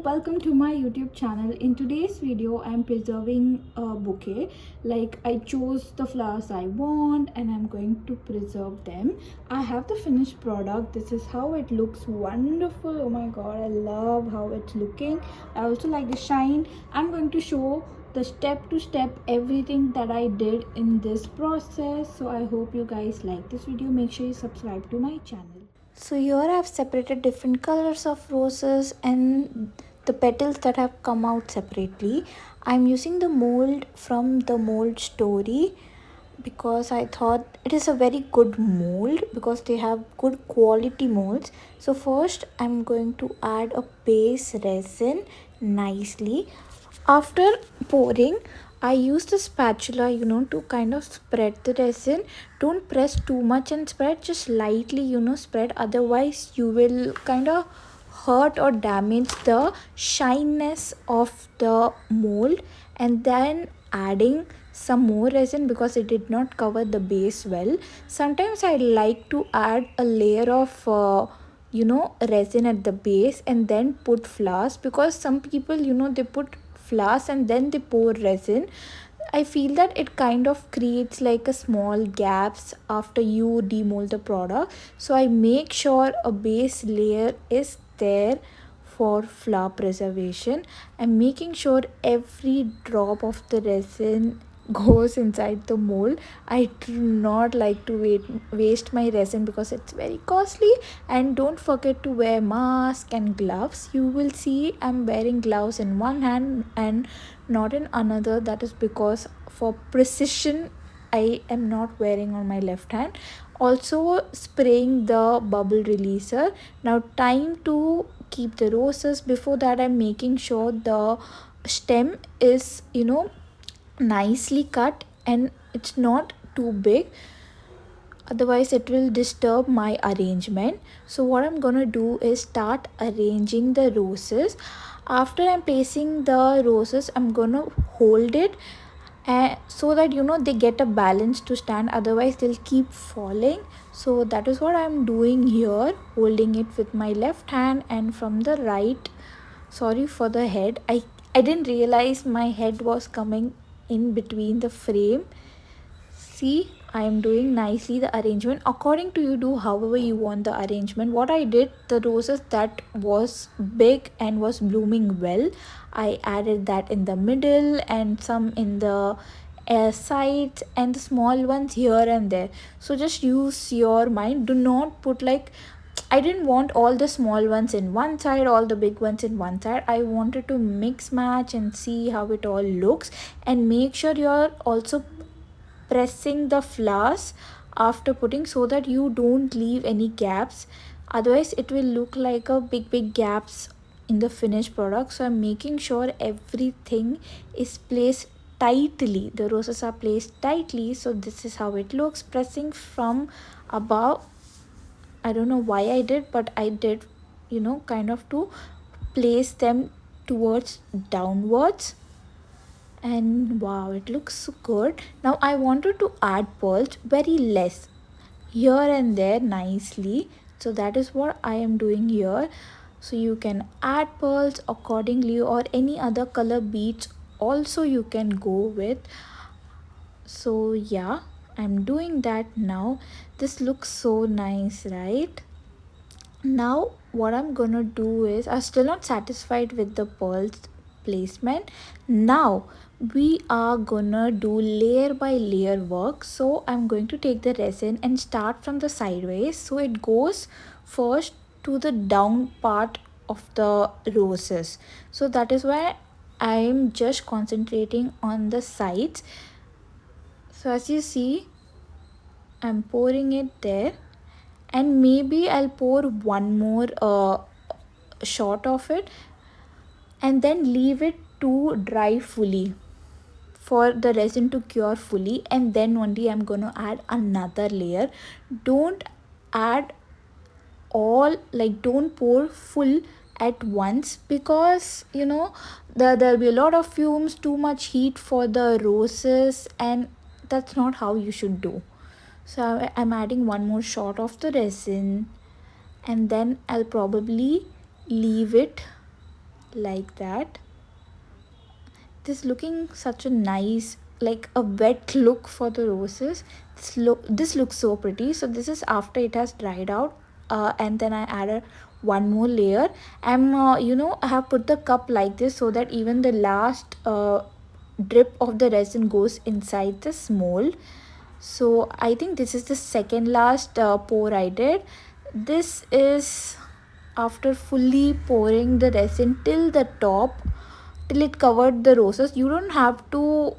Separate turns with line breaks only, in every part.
welcome to my YouTube channel. In today's video I'm preserving a bouquet. Like, I chose the flowers I want and I'm going to preserve them. I have the finished product. This is how it looks. Wonderful. Oh my god, I love how it's looking. I also like the shine. I'm going to show the step to step everything that I did in this process. So I hope you guys like this video. Make sure you subscribe to my channel. So here I've separated different colors of roses and the petals that have come out separately. I'm using the mold from the mold story because I thought it is a very good mold because they have good quality molds. So first I'm going to add a base resin nicely. After pouring, I use the spatula, to kind of spread the resin. Don't press too much and spread, just lightly, spread. Otherwise, you will kind of hurt or damage the shyness of the mold. And then adding some more resin because it did not cover the base well. Sometimes I like to add a layer of resin at the base and then put flowers, because some people they put flowers and then they pour resin. I feel that it kind of creates like a small gaps after you demold the product. So I make sure a base layer is there for flower preservation. I'm making sure every drop of the resin goes inside the mold. I do not like to waste my resin because it's very costly. And don't forget to wear mask and gloves. You will see I'm wearing gloves in one hand and not in another. That is because for precision I am not wearing on my left hand. Also spraying the bubble releaser. Now time to keep the roses. Before that, I'm making sure the stem is nicely cut and it's not too big, otherwise it will disturb my arrangement. So what I'm gonna do is start arranging the roses. After I'm placing the roses, I'm gonna hold it so that they get a balance to stand, otherwise they'll keep falling. So that is what I'm doing here, holding it with my left hand. And from the right, sorry for the head, I didn't realize my head was coming in between the frame. See, I am doing nicely the arrangement. According to you, do however you want the arrangement. What I did, the roses that was big and was blooming well, I added that in the middle and some in the sides and the small ones here and there. So just use your mind. Do not put like, I didn't want all the small ones in one side, all the big ones in one side. I wanted to mix match and see how it all looks. And make sure you're also pressing the flowers after putting, so that you don't leave any gaps, otherwise it will look like a big gaps in the finished product. So I'm making sure everything is placed tightly, the roses are placed tightly. So this is how it looks, pressing from above. I don't know why I did, but I did kind of to place them towards downwards. And wow, it looks so good. Now I wanted to add pearls, very less, here and there nicely. So that is what I am doing here. So you can add pearls accordingly, or any other color beads also you can go with. So yeah, I'm doing that now. This looks so nice, right? Now what I'm gonna do is, I'm still not satisfied with the pearls placement. Now we are gonna do layer by layer work. So I'm going to take the resin and start from the sideways, so it goes first to the down part of the roses. So that is why I'm just concentrating on the sides. So as you see, I'm pouring it there, and maybe I'll pour one more shot of it and then leave it to dry fully, for the resin to cure fully, and then only I'm going to add another layer. Don't add all, like don't pour full at once, because there'll be a lot of fumes, too much heat for the roses, and that's not how you should do. So I'm adding one more shot of the resin, and then I'll probably leave it like that. This looking such a nice, like a wet look for the roses. This looks so pretty. So this is after it has dried out, and then I added one more layer. I have put the cup like this so that even the last drip of the resin goes inside this mold. So I think this is the second last pour I did. This is after fully pouring the resin till the top, till it covered the roses. You don't have to,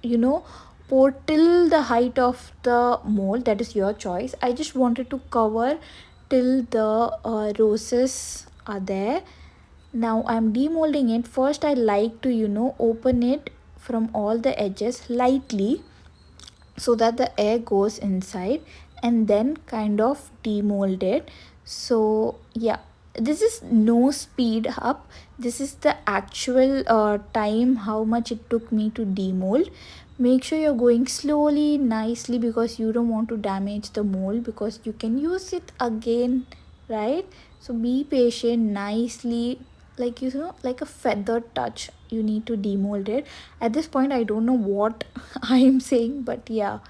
you know, pour till the height of the mold. That is your choice. I just wanted to cover till the roses are there. Now I'm demolding it. First I like to open it from all the edges lightly so that the air goes inside, and then kind of demold it. So yeah, this is no speed up. This is the actual time how much it took me to demold. Make sure you're going slowly, nicely, because you don't want to damage the mold, because you can use it again, right? So be patient, nicely, like a feather touch. You need to demold it. At this point I don't know what I am saying, but yeah.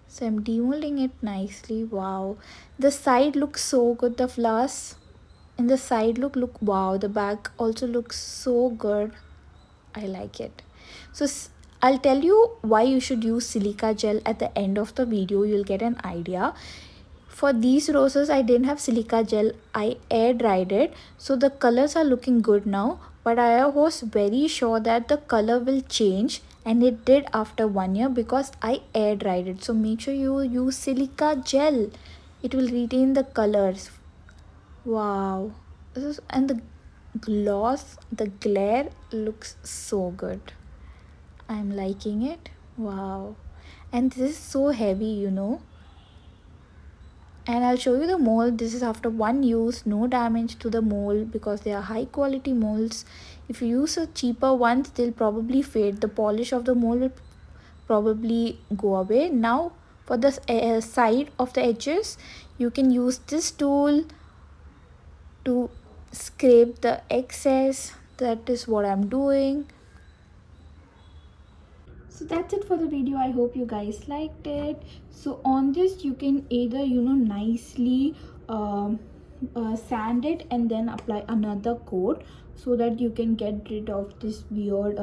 So I'm demolding it nicely. Wow, the side looks so good. The flowers in the side look wow. The back also looks so good. I like it. So I'll tell you why you should use silica gel at the end of the video. You'll get an idea. For these roses I didn't have silica gel. I air dried it, so the colors are looking good now, but I was very sure that the color will change, and it did after 1 year because I air dried it. So make sure you use silica gel. It will retain the colors. Wow, and the gloss, the glare looks so good. I'm liking it. Wow, and this is so heavy. And I'll show you the mold. This is after one use, no damage to the mold because they are high quality molds. If you use a cheaper ones, they'll probably fade. The polish of the mold will probably go away. Now for the side of the edges, you can use this tool to scrape the excess. That is what I'm doing. So that's it for the video. I hope you guys liked it. So on this you can either nicely sand it and then apply another coat so that you can get rid of this weird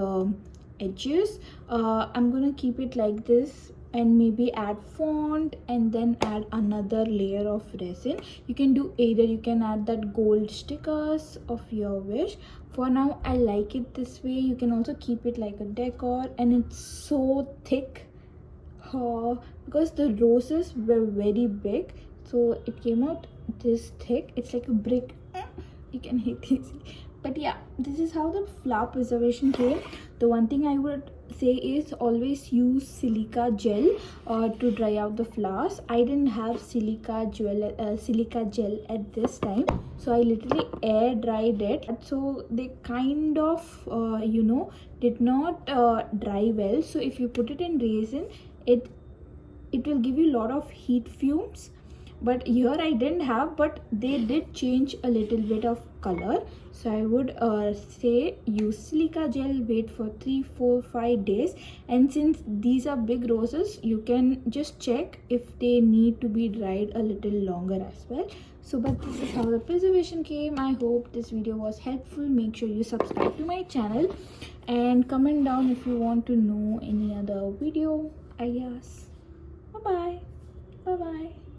edges. I'm gonna keep it like this and maybe add font and then add another layer of resin. You can do either. You can add that gold stickers of your wish. For now I like it this way. You can also keep it like a decor, and it's so thick because the roses were very big, so it came out this thick. It's like a brick. You can hit this. But yeah, this is how the flower preservation came. The one thing I would say is always use silica gel to dry out the flowers. I didn't have silica gel at this time, so I literally air dried it. So they kind of did not dry well. So if you put it in resin, it will give you a lot of heat fumes. But here I didn't have, but they did change a little bit of color. So I would say use silica gel, wait for 3, 4, 5 days, and since these are big roses, you can just check if they need to be dried a little longer as well. So but this is how the preservation came. I hope this video was helpful. Make sure you subscribe to my channel and comment down if you want to know any other video ideas. Bye bye.